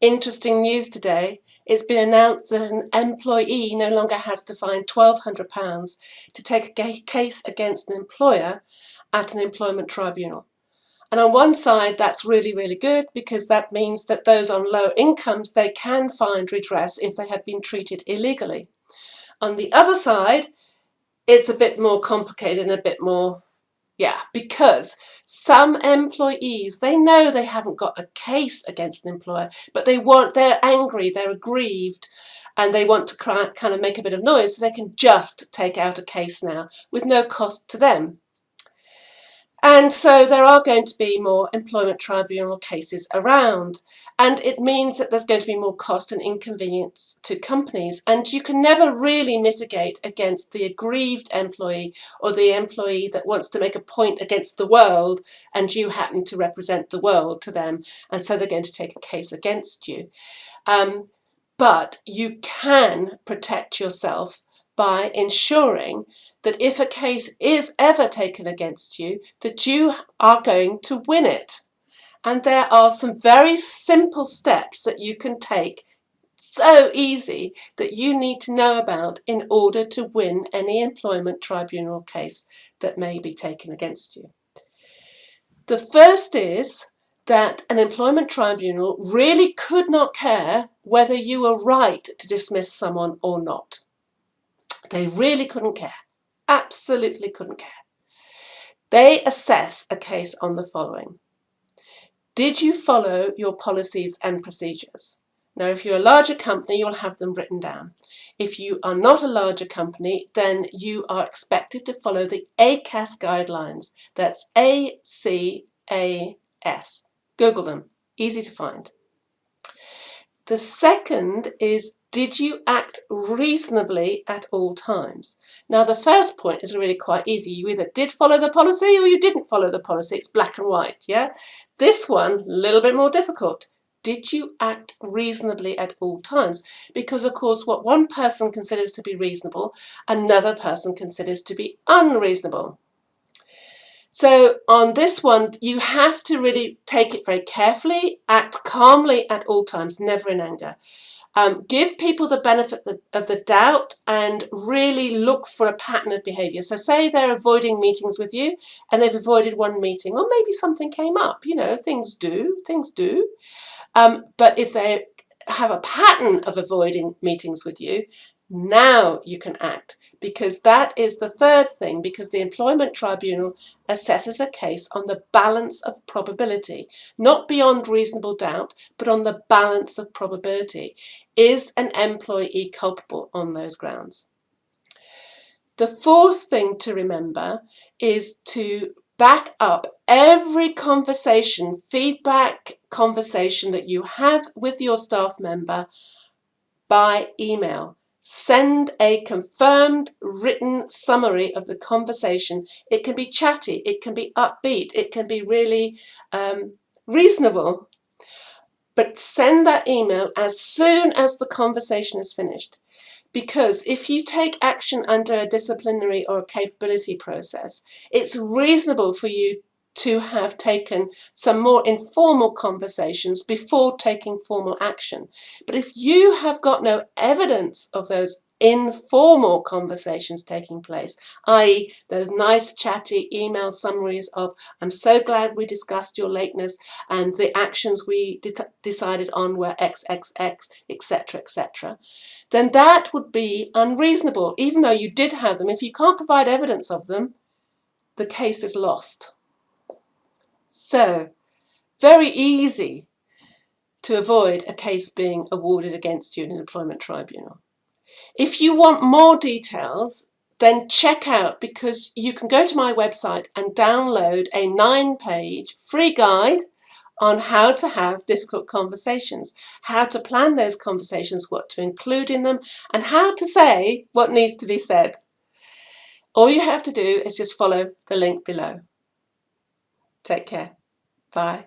Interesting news today. It's been announced that an employee no longer has to find £1,200 to take a case against an employer at an employment tribunal. And on one side, that's really, really good, because that means that those on low incomes, they can find redress if they have been treated illegally. On the other side, it's a bit more complicated and a bit more, because some employees, they know they haven't got a case against an employer, but they're angry, they're aggrieved, and they want to kind of make a bit of noise, so they can just take out a case now with no cost to them. And so there are going to be more employment tribunal cases around, and it means that there's going to be more cost and inconvenience to companies, and you can never really mitigate against the aggrieved employee or the employee that wants to make a point against the world, and you happen to represent the world to them, and so they're going to take a case against you. But you can protect yourself by ensuring that if a case is ever taken against you, that you are going to win it. And there are some very simple steps that you can take, so easy, that you need to know about in order to win any employment tribunal case that may be taken against you. The first is that an employment tribunal really could not care whether you were right to dismiss someone or not. They really couldn't care. Absolutely couldn't care. They assess a case on the following. Did you follow your policies and procedures? Now, if you're a larger company, you'll have them written down. If you are not a larger company, then you are expected to follow the ACAS guidelines. That's ACAS. Google them. Easy to find. The second is, did you act reasonably at all times? Now, the first point is really quite easy. You either did follow the policy or you didn't follow the policy. It's black and white, yeah? This one, a little bit more difficult. Did you act reasonably at all times? Because, of course, what one person considers to be reasonable, another person considers to be unreasonable. So on this one, you have to really take it very carefully, act calmly at all times, never in anger. Give people the benefit of the doubt and really look for a pattern of behaviour. So say they're avoiding meetings with you and they've avoided one meeting, or maybe something came up, things do. But if they have a pattern of avoiding meetings with you, now you can act, because that is the third thing, because the employment tribunal assesses a case on the balance of probability, not beyond reasonable doubt, but on the balance of probability. Is an employee culpable on those grounds? The fourth thing to remember is to back up every conversation, feedback conversation that you have with your staff member by email. Send a confirmed written summary of the conversation. It can be chatty, it can be upbeat, it can be really reasonable. But send that email as soon as the conversation is finished. Because if you take action under a disciplinary or a capability process, it's reasonable for you to have taken some more informal conversations before taking formal action. But if you have got no evidence of those informal conversations taking place, i.e. those nice chatty email summaries of, I'm so glad we discussed your lateness and the actions we decided on were XXX, etc., etc., then that would be unreasonable. Even though you did have them, if you can't provide evidence of them, the case is lost. So, very easy to avoid a case being awarded against you in an employment tribunal. If you want more details, then check out, because you can go to my website and download a 9-page free guide on how to have difficult conversations, how to plan those conversations, what to include in them, and how to say what needs to be said. All you have to do is just follow the link below. Take care. Bye.